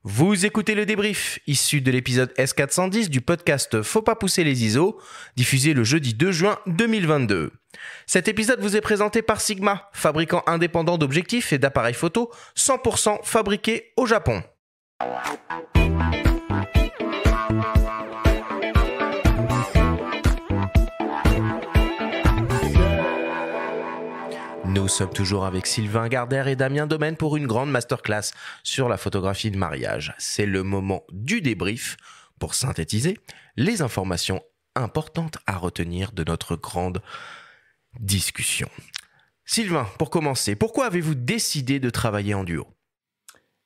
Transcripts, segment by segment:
Vous écoutez le débrief, issu de l'épisode S410 du podcast Faut pas pousser les ISO, diffusé le jeudi 2 juin 2022. Cet épisode vous est présenté par Sigma, fabricant indépendant d'objectifs et d'appareils photo 100% fabriqués au Japon. Nous sommes toujours avec Sylvain Gardère et Damien Domaine pour une grande masterclass sur la photographie de mariage. C'est le moment du débrief pour synthétiser les informations importantes à retenir de notre grande discussion. Sylvain, pour commencer, pourquoi avez-vous décidé de travailler en duo ?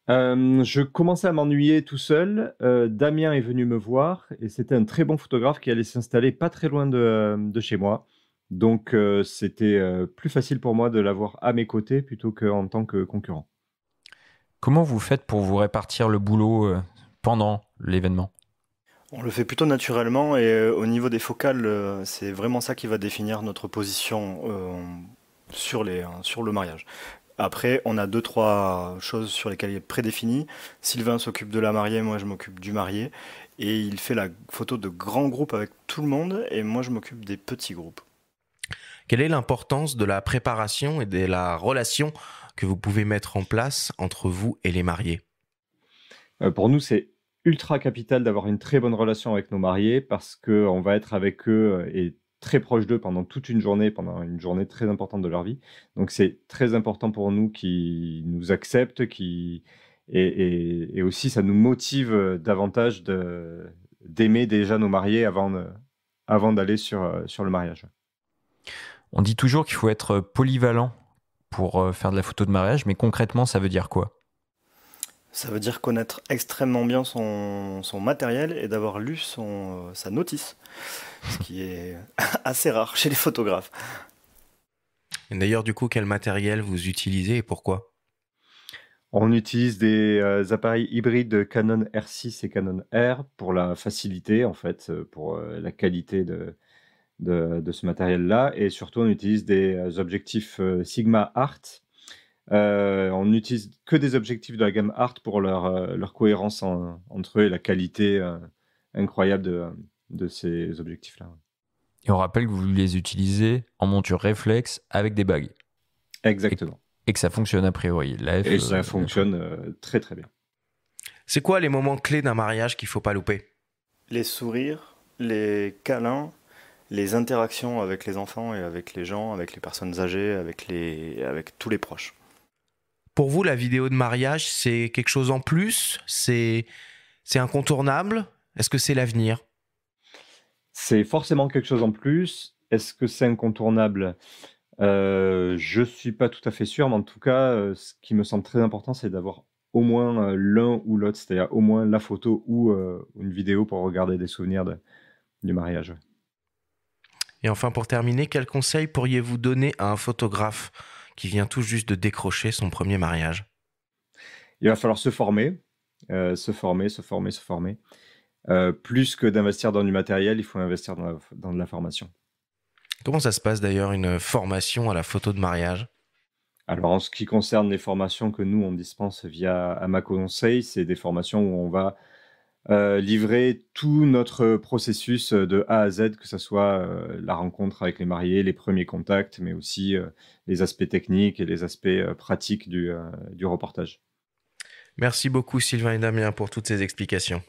Je commençais à m'ennuyer tout seul. Damien est venu me voir et c'était un très bon photographe qui allait s'installer pas très loin de chez moi. Donc, c'était plus facile pour moi de l'avoir à mes côtés plutôt qu'en tant que concurrent. Comment vous faites pour vous répartir le boulot pendant l'événement ? On le fait plutôt naturellement et au niveau des focales, c'est vraiment ça qui va définir notre position sur le mariage. Après, on a 2-3 choses sur lesquelles il est prédéfini. Sylvain s'occupe de la mariée, moi je m'occupe du marié. Et il fait la photo de grands groupes avec tout le monde et moi je m'occupe des petits groupes. Quelle est l'importance de la préparation et de la relation que vous pouvez mettre en place entre vous et les mariés ? Pour nous, c'est ultra capital d'avoir une très bonne relation avec nos mariés parce qu'on va être avec eux et très proche d'eux pendant une journée très importante de leur vie. Donc, c'est très important pour nous qu'ils nous acceptent, et aussi ça nous motive davantage d'aimer déjà nos mariés avant d'aller sur le mariage. On dit toujours qu'il faut être polyvalent pour faire de la photo de mariage, mais concrètement, ça veut dire quoi ? Ça veut dire connaître extrêmement bien son matériel et d'avoir lu sa notice, ce qui est assez rare chez les photographes. Et d'ailleurs, du coup, quel matériel vous utilisez et pourquoi ? On utilise des appareils hybrides Canon R6 et Canon R pour la facilité, en fait, pour la qualité de ce matériel-là. Et surtout, on utilise des objectifs Sigma Art. On n'utilise que des objectifs de la gamme Art pour leur cohérence entre eux et la qualité incroyable de ces objectifs-là. Et on rappelle que vous les utilisez en monture réflexe avec des bagues. Exactement. Et que ça fonctionne a priori. Et ça fonctionne très très bien. C'est quoi les moments clés d'un mariage qu'il ne faut pas louper ? Les sourires, les câlins, les interactions avec les enfants et avec les gens, avec les personnes âgées, avec tous les proches. Pour vous, la vidéo de mariage, c'est quelque chose en plus ? C'est incontournable ? Est-ce que c'est l'avenir ? C'est forcément quelque chose en plus. Est-ce que c'est incontournable ? Je ne suis pas tout à fait sûr, mais en tout cas, ce qui me semble très important, c'est d'avoir au moins l'un ou l'autre, c'est-à-dire au moins la photo ou une vidéo pour regarder des souvenirs du mariage. Et enfin, pour terminer, quel conseil pourriez-vous donner à un photographe qui vient tout juste de décrocher son premier mariage ? Il va falloir se former. Plus que d'investir dans du matériel, il faut investir dans de la formation. Comment ça se passe d'ailleurs, une formation à la photo de mariage ? Alors, en ce qui concerne les formations que nous, on dispense via Amaco Conseil, c'est des formations où on va livrer tout notre processus de A à Z, que ce soit la rencontre avec les mariés, les premiers contacts, mais aussi les aspects techniques et les aspects pratiques du reportage. Merci beaucoup Sylvain et Damien pour toutes ces explications.